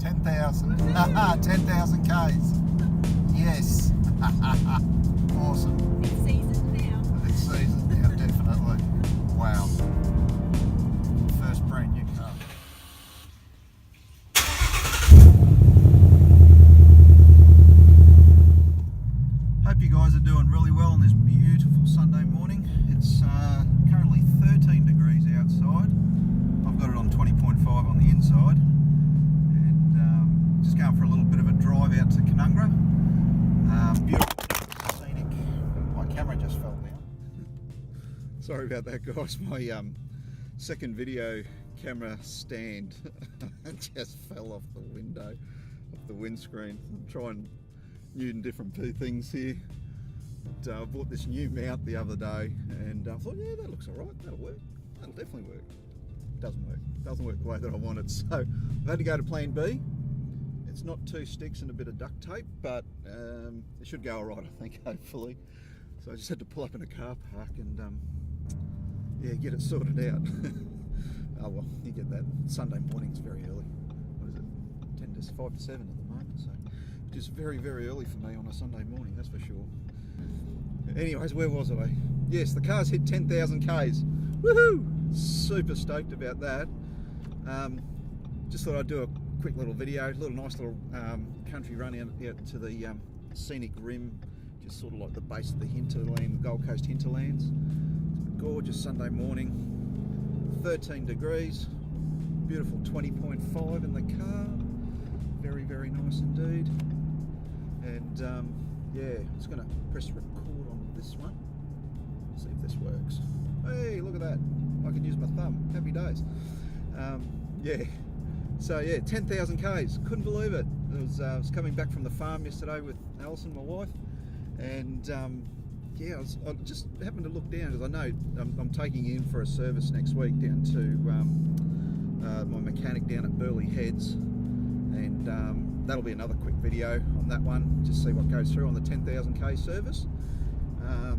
10,000. 10,000 Ks. Yes. Awesome. It's seasoned now. It's seasoned now, definitely. Wow. First brand new car. Hope you guys are doing really well on this beautiful Sunday morning. It's currently 13 degrees outside. I've got it on 20.5 on the inside. And just going for a little bit of a drive out to Kananga. Beautiful, scenic. My camera just fell down. Sorry about that, guys. My second video camera stand just fell off the window, off the windscreen. I'm trying new and different things here. But, I bought this new mount the other day and I thought, yeah, that looks alright, that'll work. That'll definitely work. Doesn't work. Doesn't work the way that I wanted. So I've had to go to plan B. It's not 2 sticks and a bit of duct tape, but it should go alright, I think, hopefully. So I just had to pull up in a car park and yeah, get it sorted out. Oh well, you get that. Sunday morning's very early. What is it? 5 to 7 at the moment, so just very, very early for me on a Sunday morning, that's for sure. Anyways, where was I? Yes, the car's hit 10,000 Ks. Woohoo! Super stoked about that. Just thought I'd do a quick little video, nice little country run out to the scenic rim, just sort of like the base of the hinterland, Gold Coast hinterlands. Gorgeous Sunday morning, 13 degrees, beautiful 20.5 in the car, very, very nice indeed. And yeah, I'm just going to press record on this one, see if this works. Hey, look at that, I can use my thumb, happy days. Yeah, so yeah, 10,000 Ks, couldn't believe it. I was coming back from the farm yesterday with Alison, my wife, and yeah, I just happened to look down because I know I'm taking in for a service next week down to my mechanic down at Burleigh Heads, and that'll be another quick video on that one, just see what goes through on the 10,000 K service.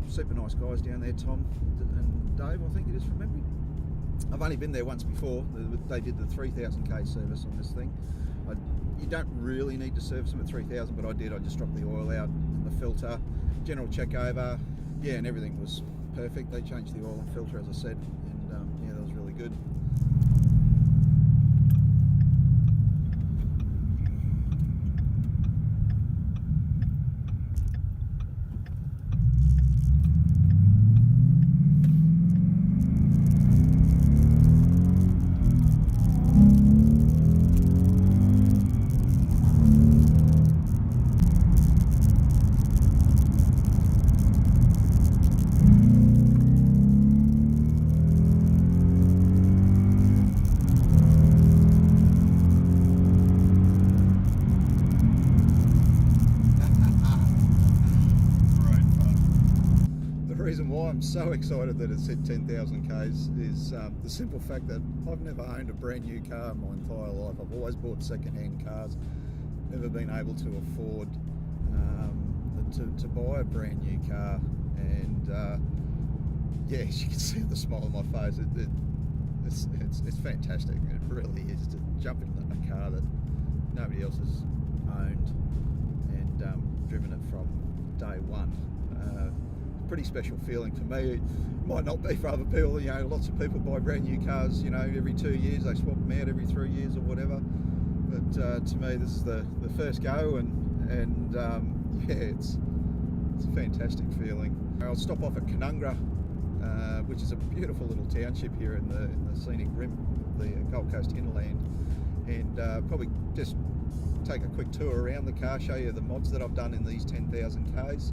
Super nice guys down there, Tom and Dave, I think it is from memory. I've only been there once before. They did the 3,000 K service on this thing. You don't really need to service them at 3,000, but I did. I just dropped the oil out in the filter, general check over, yeah, and everything was perfect. They changed the oil and filter, as I said, and yeah, that was really good. The reason why I'm so excited that it's hit 10,000 Ks is the simple fact that I've never owned a brand new car in my entire life. I've always bought second-hand cars, never been able to afford to buy a brand new car, and yeah, as you can see the smile on my face, it's fantastic. It really is, to jump into a car that nobody else has owned and driven it from day one. Pretty special feeling for me. It might not be for other people. You know, lots of people buy brand new cars, you know, every 2 years, they swap them out every 3 years or whatever. But to me, this is the first go, and yeah, it's a fantastic feeling. I'll stop off at Kananga, which is a beautiful little township here in the scenic rim, the Gold Coast hinterland, and probably just take a quick tour around the car, show you the mods that I've done in these 10,000 Ks.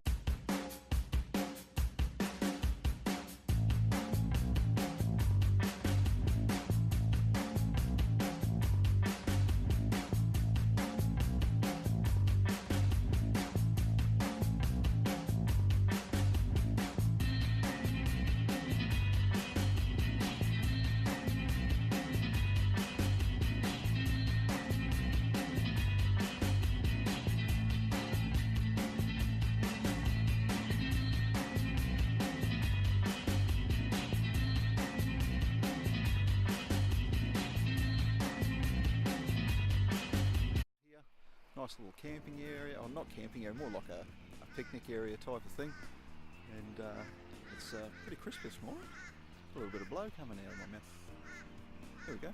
nice little camping area, or not camping area, more like a picnic area type of thing. And it's pretty crisp this morning. A little bit of blow coming out of my mouth. There we go.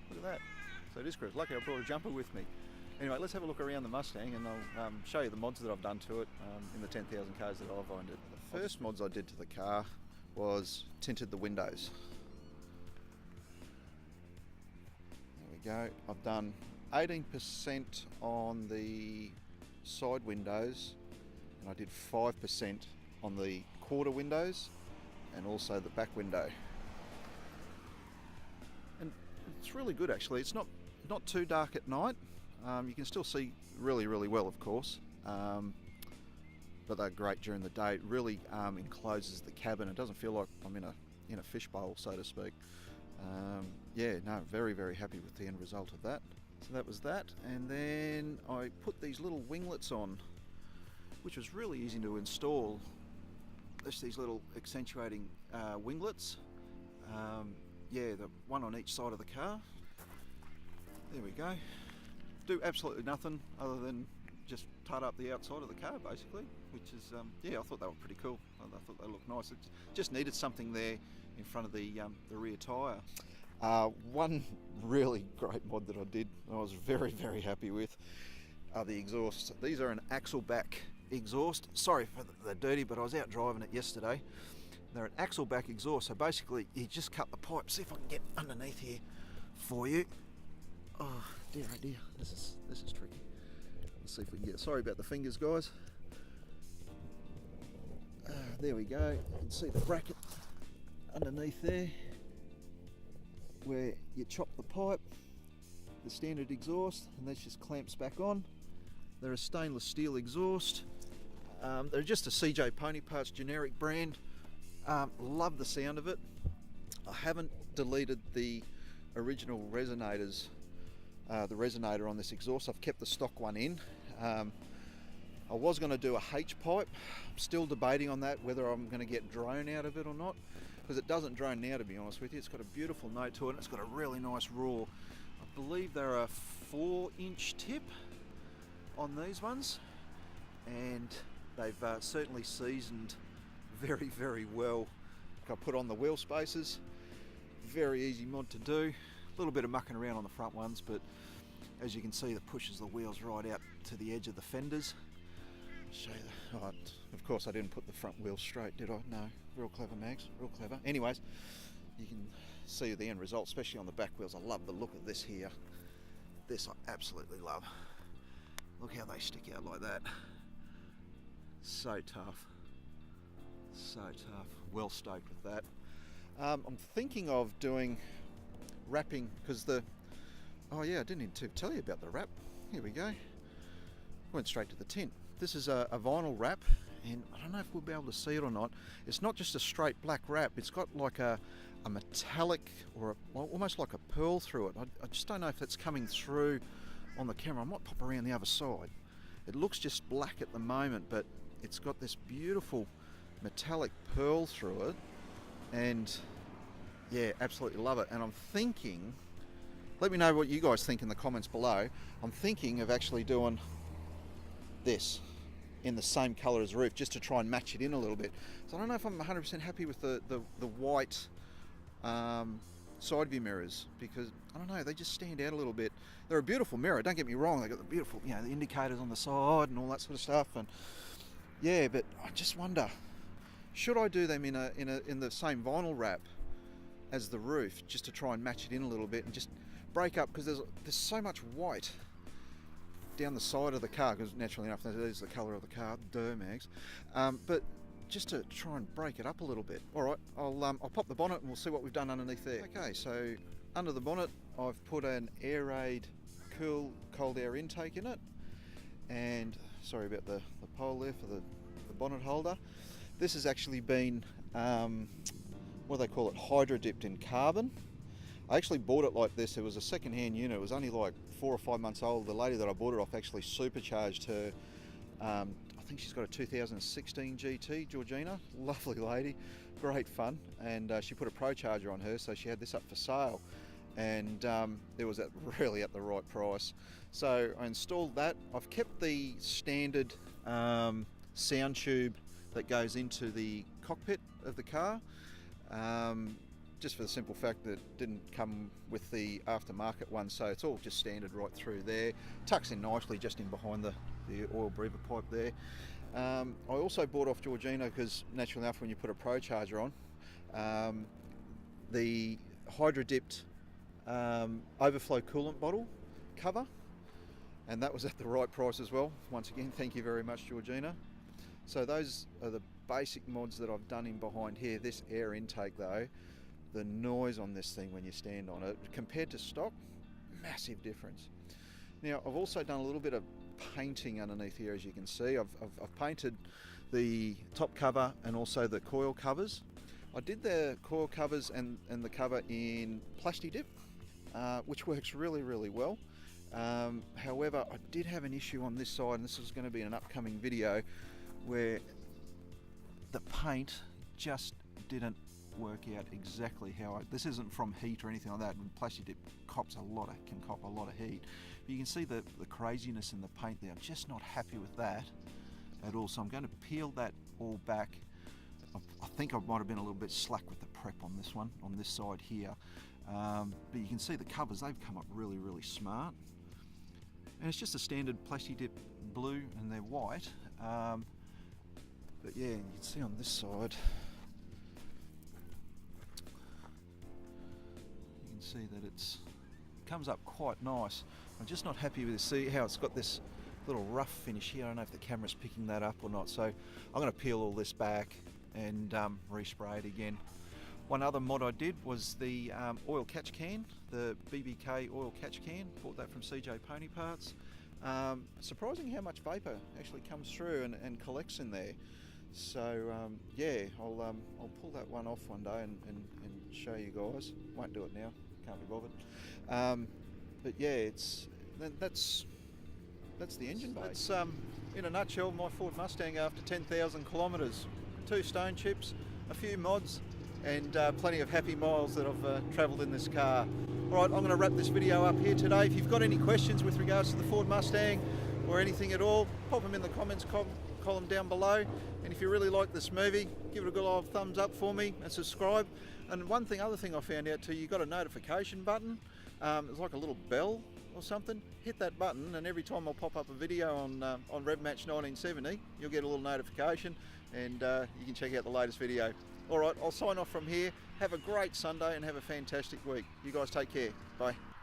Look at that. So it is crisp. Lucky I brought a jumper with me. Anyway, let's have a look around the Mustang and I'll show you the mods that I've done to it in the 10,000 Ks that I've owned it. The first mods I did to the car was tinted the windows. There we go. I've done 18% on the side windows and I did 5% on the quarter windows and also the back window. And it's really good actually. It's not too dark at night. You can still see really well, of course, but they're great during the day. It really encloses the cabin. It doesn't feel like I'm in a fishbowl, so to speak. Yeah, no, very happy with the end result of that. So that was that, and then I put these little winglets on, which was really easy to install. Just these little accentuating winglets. Yeah, the one on each side of the car. There we go. Do absolutely nothing other than just tart up the outside of the car basically, which is, yeah, I thought they were pretty cool. I thought they looked nice. It just needed something there in front of the rear tyre. One really great mod that I did, I was very happy with, are the exhausts. These are an axle back exhaust. Sorry for the dirty, but I was out driving it yesterday. They're an axle back exhaust, so basically you just cut the pipe. See if I can get underneath here for you. Oh dear, oh dear, this is tricky. Let's see if we can get, sorry about the fingers guys. There we go, you can see the bracket underneath there where you chop the pipe, the standard exhaust, and that just clamps back on. They're a stainless steel exhaust. They're just a CJ Pony Parts generic brand. Love the sound of it. I haven't deleted the original resonators, the resonator on this exhaust. I've kept the stock one in. I was going to do a H pipe. I'm still debating on that, whether I'm going to get drone out of it or not, because it doesn't drone now, to be honest with you. It's got a beautiful note to it and it's got a really nice roar. I believe they're a 4-inch tip on these ones, and they've certainly seasoned very well. I put on the wheel spacers, very easy mod to do. A little bit of mucking around on the front ones, but as you can see, that pushes the wheels right out to the edge of the fenders. Show you the, oh, of course I didn't put the front wheel straight, did I? No, real clever Mags, real clever. Anyways, you can see the end result, especially on the back wheels. I love the look of this here. This I absolutely love. Look how they stick out like that. So tough. So tough. Well stoked with that. I'm thinking of doing wrapping, because oh yeah, I didn't need to tell you about the wrap. Here we go. Went straight to the tint. This is a vinyl wrap, and I don't know if we'll be able to see it or not. It's not just a straight black wrap. It's got like a metallic, or almost like a pearl through it. I just don't know if that's coming through on the camera. I might pop around the other side. It looks just black at the moment, but it's got this beautiful metallic pearl through it, and yeah, absolutely love it. And I'm thinking, let me know what you guys think in the comments below. I'm thinking of actually doing this in the same colour as the roof, just to try and match it in a little bit. So I don't know if I'm 100% happy with the white side view mirrors, because I don't know, they just stand out a little bit. They're a beautiful mirror, don't get me wrong. They've got the beautiful, you know, the indicators on the side and all that sort of stuff, and yeah, but I just wonder, should I do them in the same vinyl wrap as the roof, just to try and match it in a little bit and just break up, because there's so much white down the side of the car, because naturally enough that is the colour of the car, Mags, but just to try and break it up a little bit. Alright, I'll pop the bonnet and we'll see what we've done underneath there. Okay, so under the bonnet I've put an Air-Aid cold air intake in it, and sorry about the pole there for the bonnet holder. This has actually been, what do they call it, hydro dipped in carbon. I actually bought it like this. It was a second-hand unit. It was only like 4 or 5 months old. The lady that I bought it off actually supercharged her. I think she's got a 2016 GT, Georgina. Lovely lady, great fun. And she put a Pro Charger on her, so she had this up for sale. and it was really at the right price. So I installed that. I've kept the standard sound tube that goes into the cockpit of the car, just for the simple fact that it didn't come with the aftermarket one, so it's all just standard right through there. Tucks in nicely just in behind the oil breather pipe there. I also bought off Georgina, because naturally enough when you put a Pro Charger on, the hydro dipped overflow coolant bottle cover, and that was at the right price as well. Once again, thank you very much, Georgina. So those are the basic mods that I've done in behind here. This air intake though, the noise on this thing when you stand on it compared to stock, massive difference. Now I've also done a little bit of painting underneath here. As you can see, I've painted the top cover and also the coil covers. I did the coil covers and the cover in Plasti Dip, which works really well. However, I did have an issue on this side, and this is going to be an upcoming video, where the paint just didn't work out exactly how this isn't from heat or anything like that, and Plasti Dip can cop a lot of heat. But you can see the craziness in the paint there. I'm just not happy with that at all, so I'm going to peel that all back. I think I might have been a little bit slack with the prep on this one, on this side here, but you can see the covers, they've come up really smart, and it's just a standard Plasti Dip blue, and they're white, but yeah, you can see on this side, you can see that it comes up quite nice. I'm just not happy with this. See how it's got this little rough finish here? I don't know if the camera's picking that up or not, so I'm going to peel all this back and respray it again. One other mod I did was the oil catch can, the BBK oil catch can. Bought that from CJ Pony Parts. Surprising how much vapor actually comes through and collects in there. So yeah, I'll pull that one off one day and show you guys. Won't do it now, can't be bothered. But yeah, that's the engine bay. That's in a nutshell my Ford Mustang after 10,000 kilometres. 2 stone chips, a few mods, and plenty of happy miles that I've travelled in this car. Alright, I'm going to wrap this video up here today. If you've got any questions with regards to the Ford Mustang or anything at all, pop them in the comments column down below. And if you really like this movie, give it a good old thumbs up for me and subscribe. And other thing I found out too, you've got a notification button. It's like a little bell or something. Hit that button, and every time I'll pop up a video on RevMatch 1970, you'll get a little notification, and you can check out the latest video. Alright, I'll sign off from here. Have a great Sunday and have a fantastic week. You guys take care. Bye.